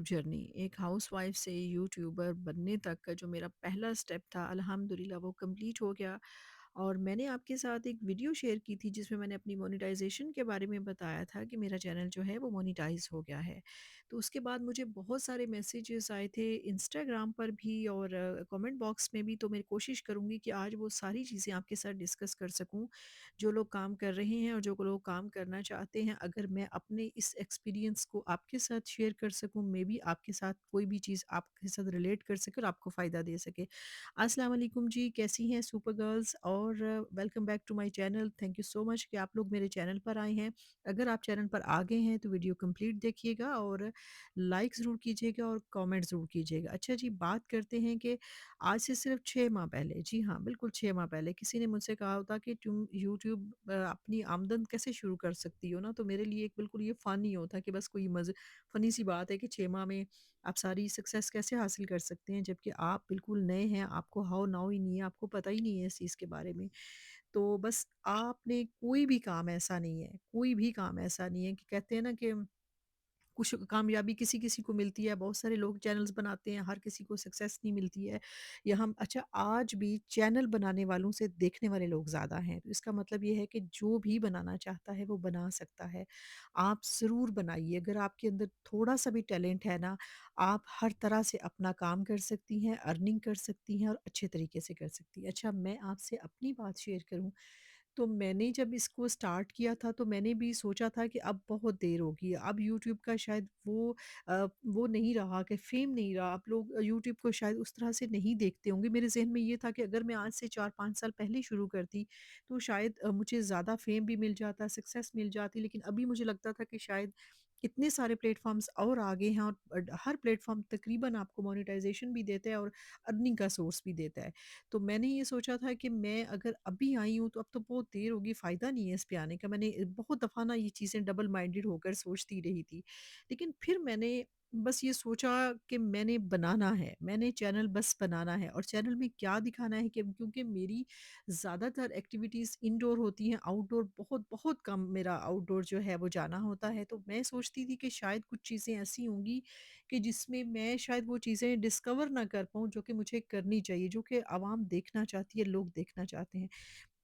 Journey, एक housewife से YouTuber बनने तक का जो मेरा पहला स्टेप था, अल्हम्दुलिल्लाह वो कंप्लीट हो गया। और मैंने आपके साथ एक वीडियो शेयर की थी जिसमें मैंने अपनी मोनेटाइजेशन के बारे में बताया था कि मेरा चैनल जो है वो मोनेटाइज हो गया है। तो उसके बाद मुझे बहुत सारे मैसेजेस आए थे इंस्टाग्राम पर भी और कमेंट बॉक्स में भी। तो मैं कोशिश करूँगी कि आज वो सारी चीज़ें आपके साथ डिस्कस कर सकूँ, जो लोग काम कर रहे हैं और जो लोग काम करना चाहते हैं। अगर मैं अपने इस एक्सपीरियंस को आपके साथ शेयर कर सकूँ, मे बी आपके साथ कोई भी चीज़ आपके साथ रिलेट कर सके और आपको फ़ायदा दे सके। अस्सलाम वालेकुम जी, कैसी हैं सुपर गर्ल्स? और welcome back to my channel. Thank you so much कि आप लोग मेरे चैनल पर आए हैं। अगर आप चैनल पर आ गए हैं तो वीडियो कंप्लीट देखिएगा और लाइक ज़रूर कीजिएगा और कमेंट ज़रूर कीजिएगा। अच्छा जी, बात करते हैं कि आज से सिर्फ 6 माह पहले, जी हाँ, बिल्कुल 6 माह पहले किसी ने मुझसे कहा होता कि तुम यूट्यूब अपनी आमदन कैसे शुरू कर सकती हो ना? तो मेरे लिए एक बिल्कुल ये फ़नी होता कि बस कोई फ़नी सी बात है कि 6 माह में आप सारी सक्सेस कैसे हासिल कर सकते हैं जबकि आप बिल्कुल नए हैं, आपको हाउ नाउ ही नहीं है, आपको पता ही नहीं है इस चीज़ के बारे में। तो बस आपने कोई भी काम ऐसा नहीं है, कोई भी काम ऐसा नहीं है कि कहते हैं ना कि कुछ कामयाबी किसी-किसी को मिलती है, बहुत सारे लोग चैनल्स बनाते हैं, हर किसी को सक्सेस नहीं मिलती है। या हम अच्छा आज भी चैनल बनाने वालों से देखने वाले लोग ज़्यादा हैं। तो इसका मतलब ये है कि जो भी बनाना चाहता है वो बना सकता है। आप ज़रूर बनाइए, अगर आपके अंदर थोड़ा-सा भी टैलेंट है ना, आप हर तरह से अपना काम कर सकती हैं, अर्निंग कर सकती हैं और अच्छे तरीके से कर सकती हैं। अच्छा, मैं आपसे अपनी बात शेयर करूँ तो मैंने जब इसको स्टार्ट किया था तो मैंने भी सोचा था कि अब बहुत देर होगी। अब यूट्यूब का शायद वो नहीं रहा कि फ़ेम नहीं रहा। आप लोग यूट्यूब को शायद उस तरह से नहीं देखते होंगे। मेरे ज़हन में ये था कि अगर मैं आज से 4-5 साल पहले शुरू करती तो शायद मुझे ज़्यादा फ़ेम भी मिल जाता, सक्सेस मिल जाती। लेकिन अभी मुझे लगता था कि शायद इतने सारे प्लेटफ़ॉर्म्स और आगे हैं और हर प्लेटफ़ॉर्म तकरीबन आपको मोनेटाइज़ेशन भी देता है और अर्निंग का सोर्स भी देता है। तो मैंने ये सोचा था कि मैं अगर अभी आई हूँ तो अब तो बहुत देर होगी, फ़ायदा नहीं है इस पे आने का। मैंने बहुत दफ़ा ना ये चीज़ें डबल माइंडेड होकर सोचती रही थी। लेकिन फिर मैंने बस ये सोचा कि मैंने बनाना है, मैंने चैनल बस बनाना है और चैनल में क्या दिखाना है कि क्योंकि मेरी ज़्यादातर एक्टिविटीज़ इनडोर होती हैं, आउटडोर बहुत कम मेरा आउटडोर जो है वो जाना होता है। तो मैं सोचती थी कि शायद कुछ चीज़ें ऐसी होंगी कि जिसमें मैं शायद वो चीज़ें डिस्कवर ना कर पाऊँ जो कि मुझे करनी चाहिए, जो कि आवाम देखना चाहती है, लोग देखना चाहते हैं।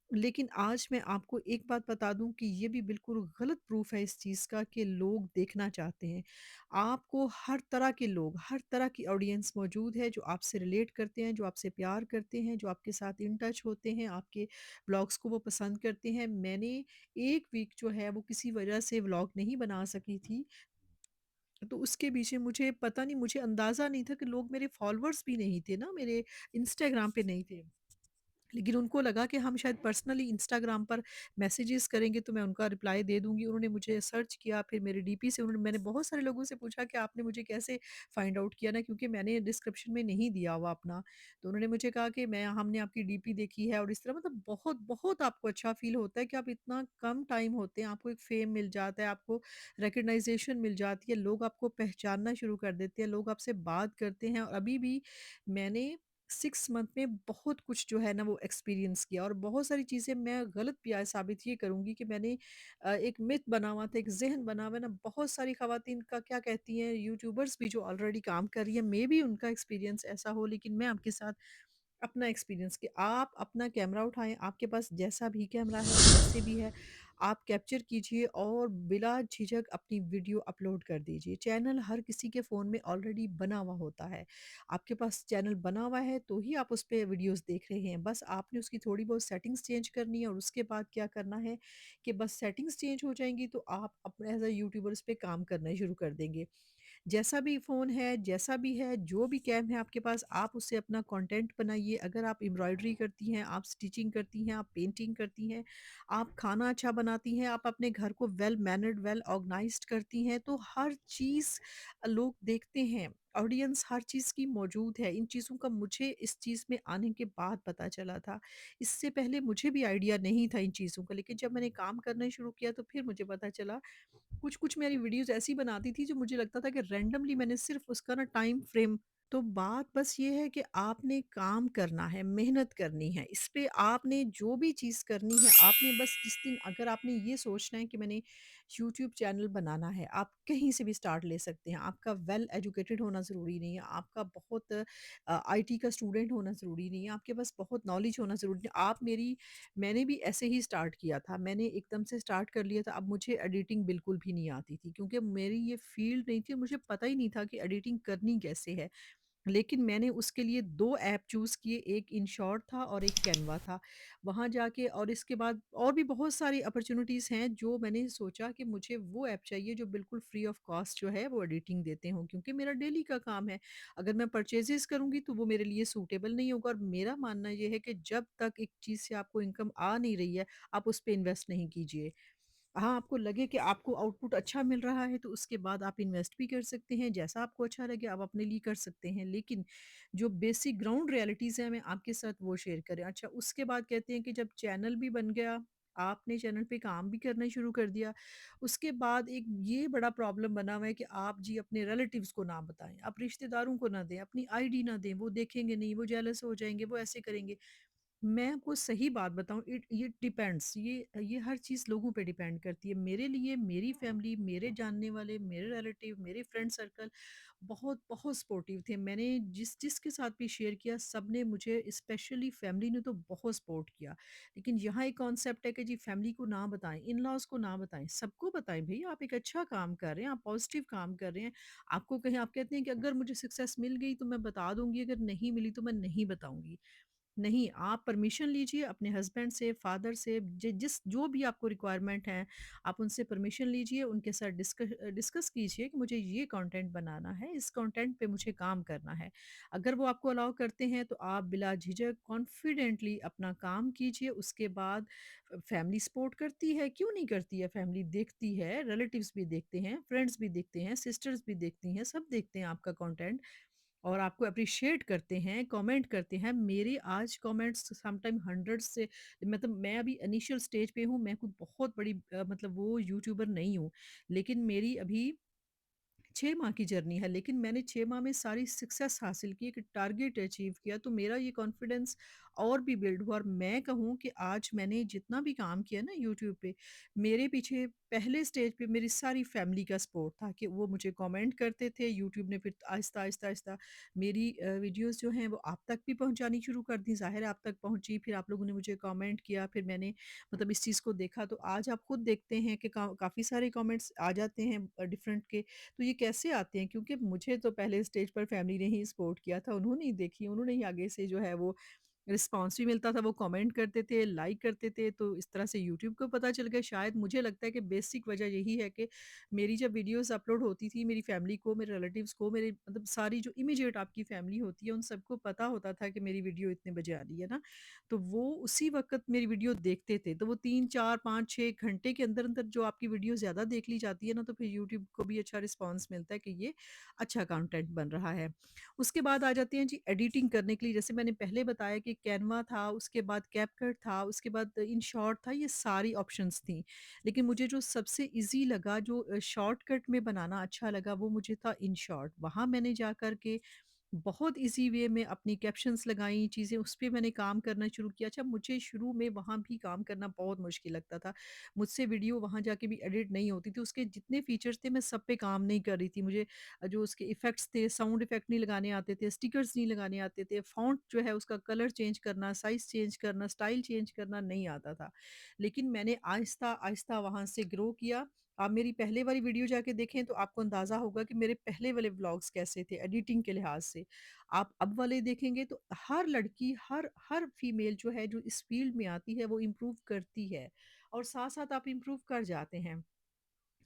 लेकिन आज मैं आपको एक बात बता दूँ कि ये भी बिल्कुल गलत प्रूफ़ है इस चीज़ का कि लोग देखना चाहते हैं। आपको हर तरह के लोग, हर तरह की ऑडियंस मौजूद है जो आपसे रिलेट करते हैं, जो आपसे प्यार करते हैं, जो आपके साथ इन टच होते हैं, आपके व्लॉग्स को वो पसंद करते हैं। मैंने 1 वीक जो है वो किसी वजह से व्लॉग नहीं बना सकी थी। तो उसके पीछे मुझे पता नहीं, मुझे अंदाज़ा नहीं था कि लोग मेरे फॉलोअर्स भी नहीं थे ना, मेरे इंस्टाग्राम पे नहीं थे। लेकिन उनको लगा कि हम शायद पर्सनली इंस्टाग्राम पर मैसेजेस करेंगे तो मैं उनका रिप्लाई दे दूँगी। उन्होंने मुझे सर्च किया, फिर मेरे डीपी से उन्होंने मैंने बहुत सारे लोगों से पूछा कि आपने मुझे कैसे फाइंड आउट किया ना, क्योंकि मैंने डिस्क्रिप्शन में नहीं दिया हुआ अपना। तो उन्होंने मुझे कहा कि मैं हमने आपकी डीपी देखी है और इस तरह मतलब बहुत आपको अच्छा फ़ील होता है कि आप इतना कम टाइम होते हैं, आपको एक फ़ेम मिल जाता है, आपको रिकॉग्नाइज़ेशन मिल जाती है, लोग आपको पहचानना शुरू कर देते हैं, लोग आपसे बात करते हैं। और अभी भी मैंने 6 मंथ में बहुत कुछ जो है ना वो एक्सपीरियंस किया और बहुत सारी चीज़ें मैं गलत भी आज साबित ये करूँगी कि मैंने एक मिथ बना हुआ था, एक ज़हन बना हुआ है ना, बहुत सारी ख़वातीन का क्या कहती हैं, यूट्यूबर्स भी जो ऑलरेडी काम कर रही हैं, मेबी उनका एक्सपीरियंस ऐसा हो, लेकिन मैं आपके साथ अपना एक्सपीरियंस कि आप अपना कैमरा उठाएँ, आपके पास जैसा भी कैमरा है, जैसे भी है, आप कैप्चर कीजिए और बिला झिझक अपनी वीडियो अपलोड कर दीजिए। चैनल हर किसी के फ़ोन में ऑलरेडी बना हुआ होता है। आपके पास चैनल बना हुआ है तो ही आप उस पे वीडियोज़ देख रहे हैं। बस आपने उसकी थोड़ी बहुत सेटिंग्स चेंज करनी है और उसके बाद क्या करना है कि बस सेटिंग्स चेंज हो जाएँगी तो आप अपने एज़ अ यूट्यूबर उस पे काम करना शुरू कर देंगे। जैसा भी फ़ोन है, जैसा भी है, जो भी कैम है आपके पास, आप उससे अपना कंटेंट बनाइए। अगर आप एम्ब्रॉयडरी करती हैं, आप स्टिचिंग करती हैं, आप पेंटिंग करती हैं, आप खाना अच्छा बनाती हैं, आप अपने घर को वेल मैनर्ड, वेल ऑर्गनाइज़्ड करती हैं, तो हर चीज़ लोग देखते हैं। ऑडियंस हर चीज़ की मौजूद है। इन चीज़ों का मुझे इस चीज़ में आने के बाद पता चला था। इससे पहले मुझे भी आइडिया नहीं था इन चीज़ों का, लेकिन जब मैंने काम करना शुरू किया तो फिर मुझे पता चला। कुछ-कुछ मेरी वीडियोज़ ऐसी बनाती थी जो मुझे लगता था कि रैंडमली मैंने सिर्फ़ उसका ना टाइम फ्रेम। तो बात बस ये है कि आपने काम करना है, मेहनत करनी है। इस पे आपने जो भी चीज़ करनी है, आपने बस जिस दिन अगर आपने ये सोचना है कि मैंने यूट्यूब चैनल बनाना है, आप कहीं से भी स्टार्ट ले सकते हैं। आपका वेल एजुकेटेड होना ज़रूरी नहीं है, आपका बहुत आईटी का स्टूडेंट होना ज़रूरी नहीं है, आपके पास बहुत नॉलेज होना ज़रूरी नहीं है। मैंने भी ऐसे ही स्टार्ट किया था, मैंने एकदम से स्टार्ट कर लिया था। अब मुझे एडिटिंग बिल्कुल भी नहीं आती थी क्योंकि मेरी ये फ़ील्ड नहीं थी, मुझे पता ही नहीं था कि एडिटिंग करनी कैसे है। लेकिन मैंने उसके लिए 2 ऐप चूज़ किए, एक इनशॉट था और एक कैनवा था। वहाँ जाके और इसके बाद और भी बहुत सारी अपॉर्च्युनिटीज़ हैं जो मैंने सोचा कि मुझे वो ऐप चाहिए जो बिल्कुल फ्री ऑफ कॉस्ट जो है वो एडिटिंग देते हों, क्योंकि मेरा डेली का काम है। अगर मैं परचेज़ेज़ करूँगी तो वो मेरे लिए सूटेबल नहीं होगा और मेरा मानना ये है कि जब तक एक चीज़ से आपको इनकम आ नहीं रही है, आप उस पे इन्वेस्ट नहीं कीजिए। हाँ, आपको लगे कि आपको आउटपुट अच्छा मिल रहा है तो उसके बाद आप इन्वेस्ट भी कर सकते हैं, जैसा आपको अच्छा लगे आप अपने लिए कर सकते हैं। लेकिन जो बेसिक ग्राउंड रियलिटीज़ हैं मैं आपके साथ वो शेयर करें। अच्छा, उसके बाद कहते हैं कि जब चैनल भी बन गया, आपने चैनल पे काम भी करना शुरू कर दिया, उसके बाद एक ये बड़ा प्रॉब्लम बना हुआ है कि आप जी अपने रिलेटिव्स को ना बताएँ, आप रिश्तेदारों को ना दें, अपनी आईडी ना दें, वो देखेंगे नहीं, वो जेलस हो जाएँगे, वो ऐसे करेंगे। मैं आपको सही बात बताऊँ, ये डिपेंड्स, ये हर चीज़ लोगों पे डिपेंड करती है। मेरे लिए मेरी फैमिली, मेरे जानने वाले, मेरे रिलेटिव, मेरे फ्रेंड सर्कल बहुत सपोर्टिव थे। मैंने जिसके साथ भी शेयर किया सबने मुझे, स्पेशली फैमिली ने तो बहुत सपोर्ट किया। लेकिन यहाँ एक कॉन्सेप्ट है कि जी फैमिली को ना बताएँ, इन-लॉज़ को ना बताएँ, सबको बताएँ भई आप एक अच्छा काम कर रहे हैं, आप पॉजिटिव काम कर रहे हैं। आपको कहीं आप कहते हैं कि अगर मुझे सक्सेस मिल गई तो मैं बता दूँगी, अगर नहीं मिली तो मैं नहीं बताऊँगी। नहीं, आप परमिशन लीजिए अपने हस्बैंड से, फादर से, जो भी आपको रिक्वायरमेंट है, आप उनसे परमिशन लीजिए, उनके साथ डिस्कस कीजिए कि मुझे ये कंटेंट बनाना है, इस कंटेंट पे मुझे काम करना है। अगर वो आपको अलाउ करते हैं, तो आप बिला झिझक कॉन्फिडेंटली अपना काम कीजिए। उसके बाद फैमिली सपोर्ट करती है, क्यों नहीं करती है? फैमिली देखती है, रिलेटिव्स भी देखते हैं, फ्रेंड्स भी देखते हैं, सिस्टर्स भी देखती हैं, सब देखते हैं आपका कंटेंट। और आपको एप्रिशिएट करते हैं, कमेंट करते हैं। मेरे आज कमेंट्स समटाइम हंड्रेड्स से, मतलब मैं अभी इनिशियल स्टेज पे हूँ, मैं कोई बहुत बड़ी मतलब वो यूट्यूबर नहीं हूँ। लेकिन मेरी अभी 6 माह की जर्नी है, लेकिन मैंने 6 माह में सारी सक्सेस हासिल की, एक टारगेट अचीव किया, तो मेरा ये कॉन्फिडेंस और भी बिल्ड हुआ और मैं कहूँ कि आज मैंने जितना भी काम किया ना यूट्यूब पे, मेरे पीछे पहले स्टेज पे मेरी सारी फैमिली का सपोर्ट था कि वो मुझे कमेंट करते थे। यूट्यूब ने फिर आहिस्ता-आहिस्ता मेरी वीडियोज़ जो हैं वो आप तक भी पहुँचानी शुरू कर दी, ज़ाहिर है आप तक पहुँची, फिर आप लोगों ने मुझे कमेंट किया, फिर मैंने मतलब इस चीज़ को देखा, तो आज आप खुद देखते हैं कि काफ़ी सारे कमेंट्स आ जाते हैं डिफरेंट के। तो ये कैसे आते हैं? क्योंकि मुझे तो पहले स्टेज पर फैमिली ने ही सपोर्ट किया था, उन्होंने ही देखी, उन्होंने ही आगे से जो है वो रिस्पॉन्स भी मिलता था, वो कमेंट करते थे, लाइक करते थे, तो इस तरह से यूट्यूब को पता चल गया। शायद मुझे लगता है कि बेसिक वजह यही है कि मेरी जब वीडियोज़ अपलोड होती थी, मेरी फैमिली को, मेरे रिलेटिव्स को, मेरे मतलब सारी जो इमीडिएट आपकी फैमिली होती है, उन सबको पता होता था कि मेरी वीडियो इतने बजे आ रही है ना, तो वो उसी वक़्त मेरी वीडियो देखते थे। तो वो 3, 4, 5, 6 घंटे के अंदर-अंदर जो आपकी वीडियो ज़्यादा देख ली जाती है ना, तो फिर यूट्यूब को भी अच्छा रिस्पॉन्स मिलता है कि ये अच्छा कंटेंट बन रहा है। उसके बाद आ जाते हैं जी एडिटिंग करने के लिए, जैसे मैंने पहले बताया कि कैनवा था, उसके बाद कैपकट था, उसके बाद इनशॉट था, ये सारी ऑप्शंस थी। लेकिन मुझे जो सबसे ईज़ी लगा, जो शॉर्टकट में बनाना अच्छा लगा, वो मुझे था इनशॉट। वहाँ मैंने जा कर के बहुत ईज़ी वे में अपनी कैप्शंस लगाई, चीज़ें उस पे मैंने काम करना शुरू किया। अच्छा, मुझे शुरू में वहाँ भी काम करना बहुत मुश्किल लगता था। मुझसे वीडियो वहाँ जाके भी एडिट नहीं होती थी। उसके जितने फीचर्स थे मैं सब पे काम नहीं कर रही थी। मुझे जो उसके इफ़ेक्ट्स थे, साउंड इफ़ेक्ट नहीं लगाने आते थे, स्टिकर्स नहीं लगाने आते थे, फ़ॉन्ट जो है उसका कलर चेंज करना, साइज़ चेंज करना, स्टाइल चेंज करना नहीं आता था। लेकिन मैंने आहिस्ता-आहिस्ता वहाँ से ग्रो किया। आप मेरी पहले वाली वीडियो जाके देखें तो आपको अंदाज़ा होगा कि मेरे पहले वाले व्लॉग्स कैसे थे एडिटिंग के लिहाज से। आप अब वाले देखेंगे तो हर लड़की, हर हर फीमेल जो है, जो इस फ़ील्ड में आती है, वो इम्प्रूव करती है और साथ-साथ आप इम्प्रूव कर जाते हैं।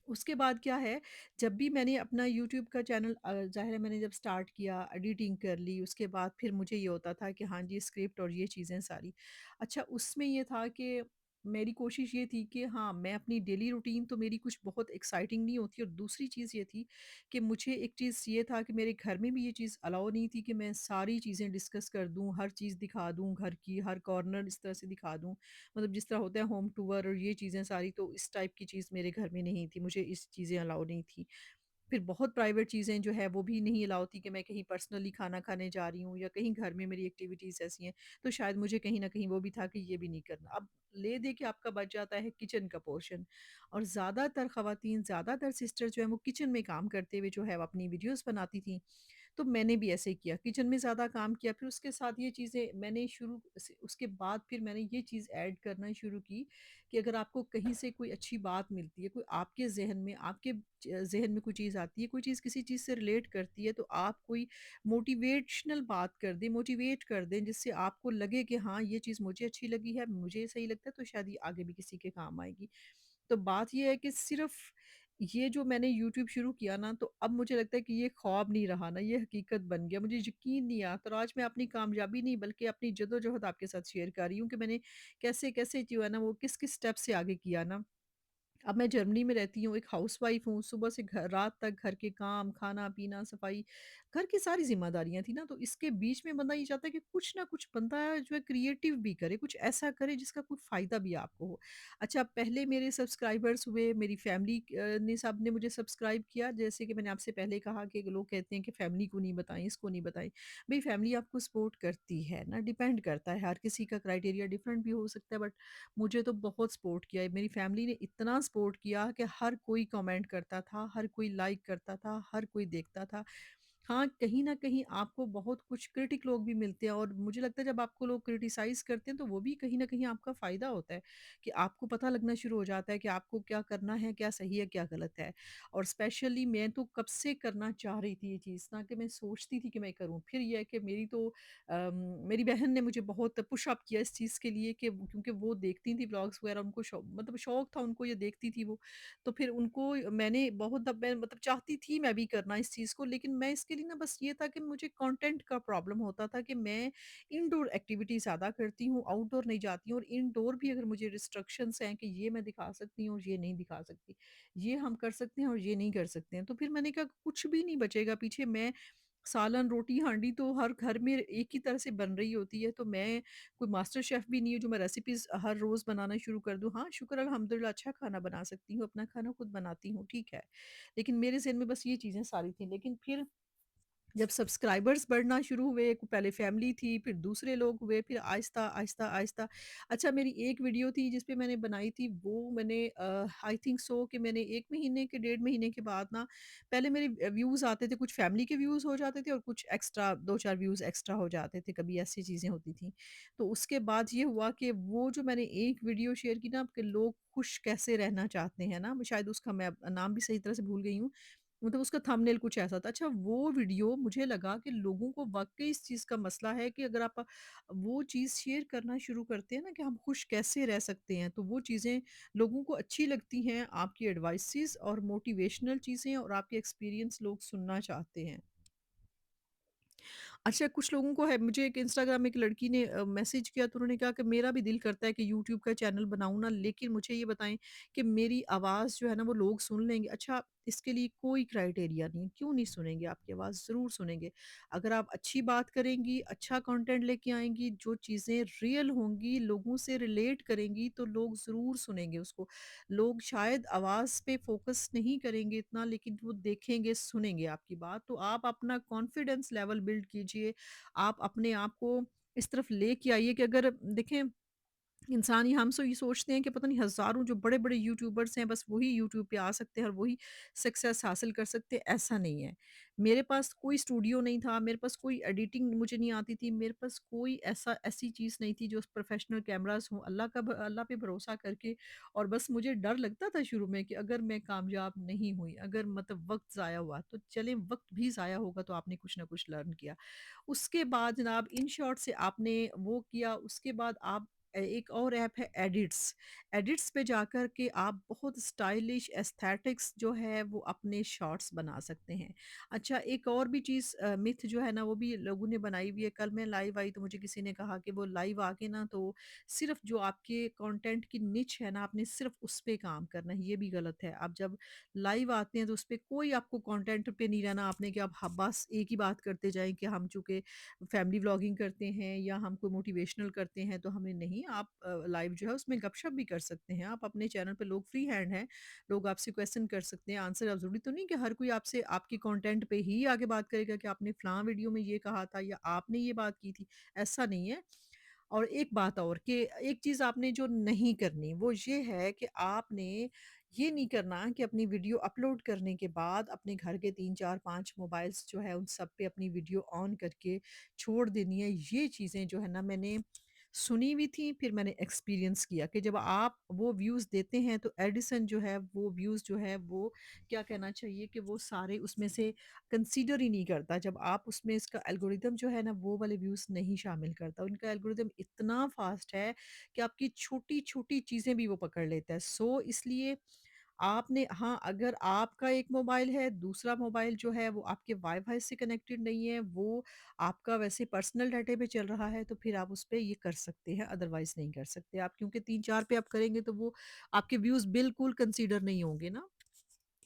उसके बाद क्या है, जब भी मैंने अपना यूट्यूब का चैनल ज़ाहिर है मैंने जब स्टार्ट किया, एडिटिंग कर ली, उसके बाद फिर मुझे ये होता था कि हाँ जी, स्क्रिप्ट और ये चीज़ें सारी। अच्छा, उसमें ये था कि मेरी कोशिश ये थी कि हाँ, मैं अपनी डेली रूटीन तो मेरी कुछ बहुत एक्साइटिंग नहीं होती और दूसरी चीज़ ये थी कि मुझे एक चीज़ ये था कि मेरे घर में भी ये चीज़ अलाउ नहीं थी कि मैं सारी चीज़ें डिस्कस कर दूँ, हर चीज़ दिखा दूँ, घर की हर कॉर्नर इस तरह से दिखा दूँ। मतलब जिस तरह होता है होम टूर और ये चीज़ें सारी, तो इस टाइप की चीज़ मेरे घर में नहीं थी, मुझे इस चीज़ें अलाउ नहीं थी। फिर बहुत प्राइवेट चीज़ें जो है वो भी नहीं अलाउ थी कि मैं कहीं पर्सनली खाना खाने जा रही हूँ या कहीं घर में मेरी एक्टिविटीज़ ऐसी हैं, तो शायद मुझे कहीं न कहीं वो भी था कि ये भी नहीं करना। अब ले-दे के आपका बच जाता है किचन का पोर्शन और ज़्यादातर ख़वातीन, ज़्यादातर सिस्टर जो हैं वो किचन में काम करते हुए जो है वो अपनी वीडियोज़ बनाती थीं। तो मैंने भी ऐसे ही किया, किचन में ज़्यादा काम किया, फिर उसके साथ ये चीज़ें मैंने शुरू से उसके बाद फिर मैंने ये चीज़ ऐड करना शुरू की कि अगर आपको कहीं से कोई अच्छी बात मिलती है, कोई आपके ज़हन में आपके ज़हन में कोई चीज़ आती है, कोई चीज़ किसी चीज़ से रिलेट करती है, तो आप कोई मोटिवेशनल बात कर दें, मोटिवेट कर दें, जिससे आपको लगे कि हाँ, ये चीज़ मुझे अच्छी लगी है, मुझे सही लगता है, तो शायद ये आगे भी किसी के काम आएगी। तो बात ये है कि सिर्फ़ ये जो मैंने यूट्यूब शुरू किया ना, तो अब मुझे लगता है कि ये ख्वाब नहीं रहा ना, ये हकीकत बन गया। मुझे यकीन नहीं आता और आज मैं अपनी कामयाबी नहीं बल्कि अपनी जद्दोजहद आपके साथ शेयर कर रही हूँ कि मैंने कैसे-कैसे जो है ना, वो किस-किस स्टेप से आगे किया ना। अब मैं जर्मनी में रहती हूँ, एक हाउसवाइफ़ हूँ, सुबह से रात तक घर के काम, खाना-पीना, सफाई, घर की सारी ज़िम्मेदारियाँ थी ना, तो इसके बीच में बंदा ये चाहता है कि कुछ ना कुछ बंदा जो है क्रिएटिव भी करे, कुछ ऐसा करे जिसका कोई फ़ायदा भी आपको हो। अच्छा, पहले मेरे सब्सक्राइबर्स हुए, मेरी फैमिली ने सबने मुझे सब्सक्राइब किया, जैसे कि मैंने आपसे पहले कहा कि लोग कहते हैं कि फैमिली को नहीं बताएँ, इसको नहीं बताएँ। भई फैमिली आपको सपोर्ट करती है ना, डिपेंड करता है, हर किसी का क्राइटेरिया डिफरेंट भी हो सकता है बट मुझे तो बहुत सपोर्ट किया है। मेरी फैमिली ने इतना सपोर्ट किया कि हर कोई कमेंट करता था, हर कोई लाइक करता था, हर कोई देखता था। हाँ, कहीं न कहीं आपको बहुत कुछ क्रिटिक लोग भी मिलते हैं और मुझे लगता है जब आपको लोग क्रिटिसाइज़ करते हैं तो वो भी कहीं न कहीं आपका फ़ायदा होता है, कि आपको पता लगना शुरू हो जाता है कि आपको क्या करना है, क्या सही है, क्या गलत है। और स्पेशली मैं तो कब से करना चाह रही थी ये चीज़ ना कि मैं सोचती थी कि मैं करूँ। फिर ये है कि मेरी बहन ने मुझे बहुत पुश अप किया इस चीज़ के लिए कि क्योंकि वो देखती थी व्लॉग्स वगैरह उनको मतलब शौक था उनको ये देखती थी वो। तो फिर उनको मैंने बहुत दब मैं मतलब चाहती थी मैं भी करना इस चीज़ को लेकिन मैं इसके लिए ना बस ये था कि मुझे कंटेंट का प्रॉब्लम होता था कि मैं इनडोर एक्टिविटी ज़्यादा करती हूँ, आउटडोर नहीं जाती हूँ और इनडोर भी अगर मुझे रिस्ट्रिक्शंस हैं कि ये मैं दिखा सकती हूँ और ये नहीं दिखा सकती। ये हम कर सकते हैं और ये नहीं कर सकते हैं। तो फिर मैंने कहा कुछ भी नहीं बचेगा पीछे मैं सालन, रोटी, हांडी तो हर घर में एक ही तरह से बन रही होती है, तो मैं कोई मास्टर शेफ़ भी नहीं हूँ जो मैं रेसिपीज़ हर रोज़ बनाना शुरू कर दूँ। हाँ, शुक्र अल्हम्दुलिल्लाह अच्छा खाना बना सकती हूँ, अपना खाना खुद बनाती हूँ, ठीक है। लेकिन मेरे ज़हन में बस ये चीज़ें सारी थी। लेकिन फिर जब सब्सक्राइबर्स बढ़ना शुरू हुए, पहले फैमिली थी, फिर दूसरे लोग हुए, फिर आहिस्ता, आहिस्ता, आहिस्ता अच्छा मेरी एक वीडियो थी जिस पे मैंने बनाई थी वो मैंने आई थिंक सो कि मैंने 1 महीने के डेढ़ महीने के बाद ना पहले मेरे व्यूज़ आते थे, कुछ फैमिली के व्यूज़ हो जाते थे और कुछ एक्स्ट्रा 2-4 व्यूज़ एक्स्ट्रा हो जाते थे, कभी ऐसी चीज़ें होती थी। तो उसके बाद ये हुआ कि वो जो मैंने एक वीडियो शेयर की ना कि लोग खुश कैसे रहना चाहते हैं ना, शायद उसका मैं नाम भी सही तरह से भूल गई हूँ। मतलब उसका थंबनेल कुछ ऐसा था। अच्छा वो वीडियो मुझे लगा कि लोगों को वाक़ई इस चीज़ का मसला है कि अगर आप वो चीज़ शेयर करना शुरू करते हैं ना कि हम खुश कैसे रह सकते हैं, तो वो चीज़ें लोगों को अच्छी लगती हैं, आपकी एडवाइसेज़ और मोटिवेशनल चीज़ें और आपके एक्सपीरियंस लोग सुनना चाहते हैं। अच्छा, कुछ लोगों को है मुझे एक इंस्टाग्राम में एक लड़की ने मैसेज किया तो उन्होंने कहा कि मेरा भी दिल करता है कि यूट्यूब का चैनल बनाऊँ ना, लेकिन मुझे ये बताएँ कि मेरी आवाज़ जो है ना वो लोग सुन लेंगे। अच्छा, इसके लिए कोई क्राइटेरिया नहीं है, क्यों नहीं सुनेंगे आपकी आवाज़? ज़रूर सुनेंगे। अगर आप अच्छी बात करेंगी, अच्छा कंटेंट लेके आएँगी, जो चीज़ें रियल होंगी, लोगों से रिलेट करेंगी, तो लोग ज़रूर सुनेंगे उसको। लोग शायद आवाज़ पे फ़ोकस नहीं करेंगे इतना लेकिन वो देखेंगे, सुनेंगे आपकी बात। तो आप अपना कॉन्फिडेंस लेवल बिल्ड कीजिए। आप अपने आप को इस तरफ लेके आइए कि अगर देखें इंसान ही हम सो ये सोचते हैं कि पता नहीं हज़ारों जो बड़े-बड़े यूट्यूबर्स हैं, बस वही यूट्यूब पे आ सकते हैं और वही सक्सेस हासिल कर सकते हैं, ऐसा नहीं है। मेरे पास कोई स्टूडियो नहीं था, मेरे पास कोई एडिटिंग मुझे नहीं आती थी, मेरे पास कोई ऐसी चीज़ नहीं थी जो प्रोफ़ेशनल कैमराज़ हों। अल्लाह पे भरोसा करके और बस मुझे डर लगता था शुरू में कि अगर मैं कामयाब नहीं हुई, अगर मतलब वक़्त ज़ाया हुआ, तो चलें वक़्त भी ज़ाया होगा तो आपने कुछ ना कुछ लर्न किया। उसके बाद जनाब इन शॉर्ट से आपने वो किया, उसके बाद आप एक और ऐप है एडिट्स। एडिट्स पे जाकर के आप बहुत स्टाइलिश एस्थेटिक्स जो है वो अपने शॉर्ट्स बना सकते हैं। अच्छा एक और भी चीज़ मिथ जो है ना वो भी लोगों ने बनाई हुई है। कल मैं लाइव आई तो मुझे किसी ने कहा कि वो लाइव आके ना तो सिर्फ़ जो आपके कंटेंट की निच है ना आपने सिर्फ़ उस पे काम करना है, ये भी गलत है। आप जब लाइव आते हैं तो उसपे कोई आपको कंटेंट पे नहीं रहना आपने कि आप बस एक ही बात करते जाएँ कि हम चूँकि फैमिली व्लॉगिंग करते हैं या हम कोई मोटिवेशनल करते हैं तो हमें नहीं आप लाइव जो है उसमें गपशप भी कर सकते हैं। आप अपने चैनल पे लोग फ्री हैंड हैं, लोग आपसे क्वेश्चन कर सकते हैं, आंसर अब ज़रूरी तो नहीं कि हर कोई आपसे आपके कंटेंट पे ही आके बात करेगा कि आपने फलाँ वीडियो में ये कहा था या आपने ये बात की थी, ऐसा नहीं है। और एक बात और कि एक चीज़ आपने जो नहीं करनी वो ये है कि आपने ये नहीं करना कि अपनी वीडियो अपलोड करने के बाद अपने घर के 3, 4, 5 मोबाइल्स जो है उन सब पे अपनी वीडियो ऑन करके छोड़ देनी है। ये चीज़ें जो है ना मैंने सुनी भी थी, फिर मैंने एक्सपीरियंस किया कि जब आप वो व्यूज़ देते हैं तो एडिसन जो है वो व्यूज़ जो है वो क्या कहना चाहिए कि वो सारे उसमें से कंसीडर ही नहीं करता। जब आप उसमें इसका एल्गोरिदम जो है ना वो वाले व्यूज़ नहीं शामिल करता। उनका एल्गोरिदम इतना फ़ास्ट है कि आपकी छोटी-छोटी चीज़ें भी वो पकड़ लेता है। सो इसलिए आपने हाँ, अगर आपका एक मोबाइल है, दूसरा मोबाइल जो है वो आपके वाई-फाई से कनेक्टेड नहीं है, वो आपका वैसे पर्सनल डाटा पे चल रहा है, तो फिर आप उसपे ये कर सकते हैं, अदरवाइज़ नहीं कर सकते आप क्योंकि 3-4 पे आप करेंगे तो वो आपके व्यूज़ बिल्कुल कंसीडर नहीं होंगे ना।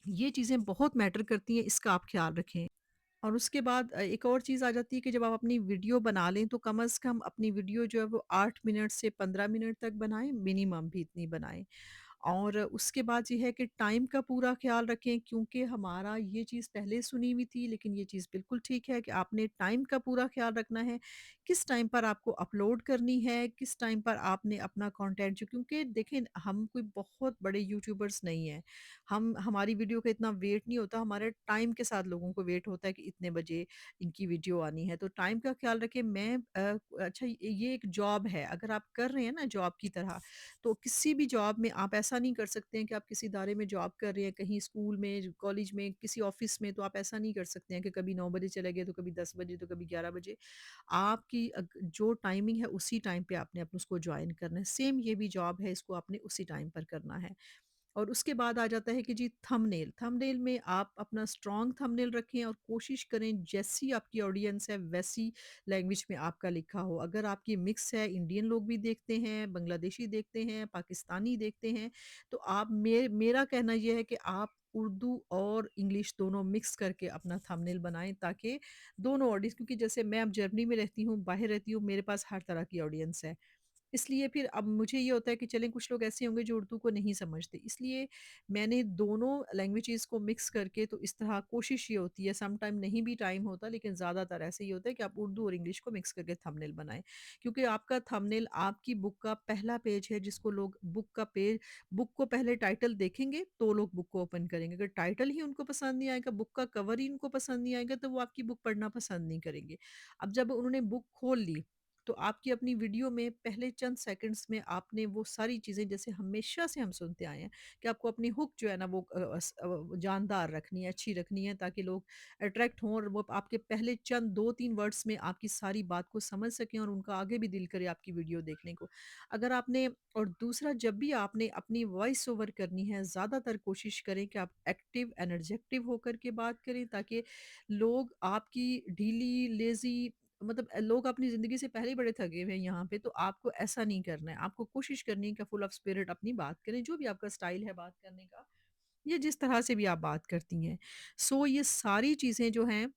ये चीज़ें बहुत मैटर करती हैं, इसका आप ख़्याल रखें। और उसके बाद एक और चीज़ आ जाती है कि जब आप अपनी वीडियो बना लें, तो कम से कम अपनी वीडियो जो है वो 8 मिनट से 15 मिनट तक बनाएँ, मिनिमम भी इतनी बनाएँ। और उसके बाद ये है कि टाइम का पूरा ख़्याल रखें क्योंकि हमारा ये चीज़ पहले सुनी हुई थी लेकिन ये चीज़ बिल्कुल ठीक है कि आपने टाइम का पूरा ख़्याल रखना है। किस टाइम पर आपको अपलोड करनी है, किस टाइम पर आपने अपना कंटेंट जो क्योंकि देखें हम कोई बहुत बड़े यूट्यूबर्स नहीं हैं। हम हमारी वीडियो का इतना वेट नहीं होता, हमारे टाइम के साथ लोगों को वेट होता है कि इतने बजे इनकी वीडियो आनी है। तो टाइम का ख़्याल रखें मैं अच्छा ये एक जॉब है, अगर आप कर रहे हैं ना जॉब की तरह तो किसी भी जॉब में आप ऐसा नहीं कर सकते हैं कि आप किसी इदारे में जॉब कर रहे हैं, कहीं स्कूल में, कॉलेज में, किसी ऑफ़िस में, तो आप ऐसा नहीं कर सकते हैं कि कभी 9 बजे चले गए, तो कभी 10 बजे, तो कभी 11 बजे। आपकी जो टाइमिंग है, उसी टाइम पे आपने उसको जॉइन करना है। सेम ये भी जॉब है, इसको आपने उसी टाइम पर करना है। और उसके बाद आ जाता है कि जी थंबनेल, थंबनेल में आप अपना स्ट्रॉन्ग थंबनेल रखें और कोशिश करें जैसी आपकी ऑडियंस है वैसी लैंग्वेज में आपका लिखा हो। अगर आपकी मिक्स है, इंडियन लोग भी देखते हैं, बांग्लादेशी देखते हैं, पाकिस्तानी देखते हैं, तो आप मेरा कहना ये है कि आप उर्दू और इंग्लिश दोनों मिक्स करके अपना थंबनेल बनाएँ ताकि दोनों ऑडियंस क्योंकि जैसे मैं अब जर्मनी में रहती हूँ, बाहर रहती हूँ, मेरे पास हर तरह की ऑडियंस है। इसलिए फिर अब मुझे ये होता है कि चलें कुछ लोग ऐसे होंगे जो उर्दू को नहीं समझते। इसलिए मैंने दोनों लैंग्वेजेज़ को मिक्स करके तो इस तरह कोशिश ये होती है सम टाइम नहीं भी टाइम होता लेकिन ज़्यादातर ऐसे ही होता है कि आप उर्दू और इंग्लिश को मिक्स करके थंबनेल बनाएँ। क्योंकि आपका थंबनेल आपकी बुक का पहला पेज है जिसको लोग बुक को पहले टाइटल देखेंगे तो लोग बुक को ओपन करेंगे। अगर टाइटल ही उनको पसंद नहीं आएगा, बुक का कवर ही उनको पसंद नहीं आएगा तो वो आपकी बुक पढ़ना पसंद नहीं करेंगे। अब जब उन्होंने बुक खोल ली तो आपकी अपनी वीडियो में पहले चंद सेकंड्स में आपने वो सारी चीज़ें जैसे हमेशा से हम सुनते आए हैं कि आपको अपनी हुक जो है ना वो जानदार रखनी है, अच्छी रखनी है ताकि लोग अट्रैक्ट हों और वो आपके पहले चंद 2-3 वर्ड्स में आपकी सारी बात को समझ सकें और उनका आगे भी दिल करे आपकी वीडियो देखने को। अगर आपने और दूसरा जब भी आपने अपनी वॉइस ओवर करनी है, ज़्यादातर कोशिश करें कि आप एक्टिव, एनर्जेटिव होकर के बात करें ताकि लोग आपकी ढीली, लेज़ी मतलब लोग अपनी ज़िंदगी से पहले ही बड़े थके हुए हैं यहाँ पे, तो आपको ऐसा नहीं करना है। आपको कोशिश करनी है कि फुल ऑफ स्पिरिट अपनी बात करें, जो भी आपका स्टाइल है बात करने का, या जिस तरह से भी आप बात करती हैं। सो ये सारी चीज़ें जो हैं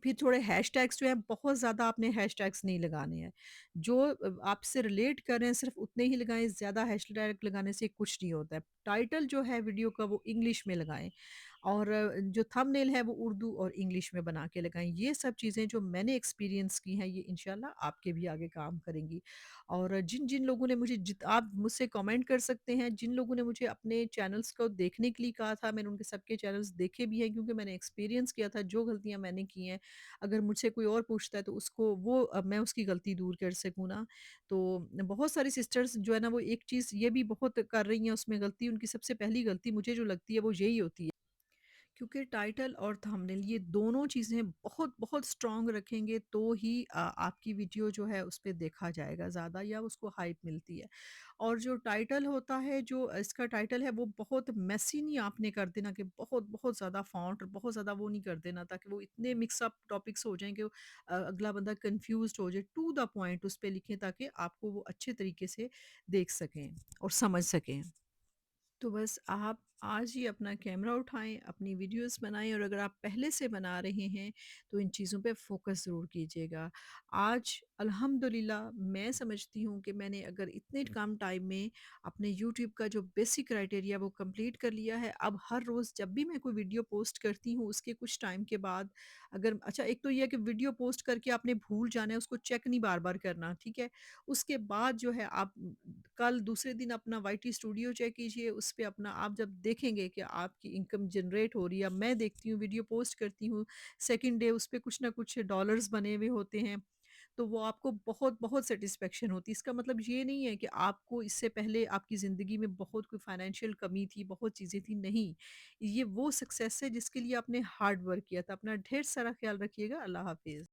फिर थोड़े हैशटैग्स जो हैं बहुत ज़्यादा आपने हैशटैग्स नहीं लगाने हैं। जो आपसे रिलेट कर रहे हैं सिर्फ़ उतने ही लगाएँ, ज़्यादा हैशटैग लगाने से कुछ नहीं होता है। टाइटल जो है वीडियो का वो इंग्लिश में लगाएँ और जो थंबनेल है वो उर्दू और इंग्लिश में बना के लगाएँ। ये सब चीज़ें जो मैंने एक्सपीरियंस की हैं ये इंशाल्लाह आपके भी आगे काम करेंगी। और जिन-जिन लोगों ने मुझे जित आप मुझसे कमेंट कर सकते हैं, जिन लोगों ने मुझे अपने चैनल्स को देखने के लिए कहा था, मैंने उनके सबके चैनल्स देखे भी हैं क्योंकि मैंने एक्सपीरियंस किया था जो गलतियाँ मैंने की हैं अगर मुझसे कोई और पूछता है तो उसको वो मैं उसकी गलती दूर कर सकूँ ना, तो बहुत सारी सिस्टर्स जो है ना वो एक चीज़ ये भी बहुत कर रही हैं उसमें गलती उनकी सबसे पहली गलती मुझे जो लगती है वो यही होती है। क्योंकि टाइटल और थंबनेल ये दोनों चीज़ें बहुत स्ट्रॉन्ग रखेंगे तो ही आपकी वीडियो जो है उस पे देखा जाएगा ज़्यादा या उसको हाइप मिलती है। और जो टाइटल होता है जो इसका टाइटल है वो बहुत मेसी नहीं आपने कर देना कि बहुत ज़्यादा फ़ॉन्ट बहुत ज़्यादा वो नहीं कर देना ताकि वो इतने मिक्स अप टॉपिक्स हो जाएँ कि अगला बंदा कन्फ्यूज़्ड हो जाए। टू द पॉइंट उस पे लिखें ताकि आपको वो अच्छे तरीके से देख सकें और समझ सकें। तो बस आप आज ही अपना कैमरा उठाएँ, अपनी वीडियोज़ बनाएँ और अगर आप पहले से बना रहे हैं, तो इन चीज़ों पे फ़ोकस ज़रूर कीजिएगा। आज अल्हम्दुलिल्लाह मैं समझती हूँ कि मैंने अगर इतने कम टाइम में अपने यूट्यूब का जो बेसिक क्राइटेरिया वो कंप्लीट कर लिया है। अब हर रोज़ जब भी मैं कोई वीडियो पोस्ट करती हूँ, उसके कुछ टाइम के बाद अगर अच्छा एक तो ये है कि वीडियो पोस्ट करके आपने भूल जाना है, उसको चेक नहीं बार-बार करना, ठीक है? उसके बाद जो है आप कल दूसरे दिन अपना वाईटी स्टूडियो चेक कीजिए, उस पे अपना आप जब देखेंगे कि आपकी इनकम जनरेट हो रही है, अब मैं देखती हूँ वीडियो पोस्ट करती हूँ, सेकंड डे उस पे कुछ ना कुछ डॉलर्स बने हुए होते हैं, तो वो आपको बहुत-बहुत सैटिस्फैक्शन होती है। इसका मतलब ये नहीं है कि आपको इससे पहले आपकी ज़िंदगी में बहुत कोई फाइनेंशियल कमी थी, बहुत चीज़ें थी, नहीं। ये वो सक्सेस है जिसके लिए आपने हार्ड वर्क किया था। अपना ढेर सारा ख्याल रखिएगा। अल्लाह हाफ़िज़।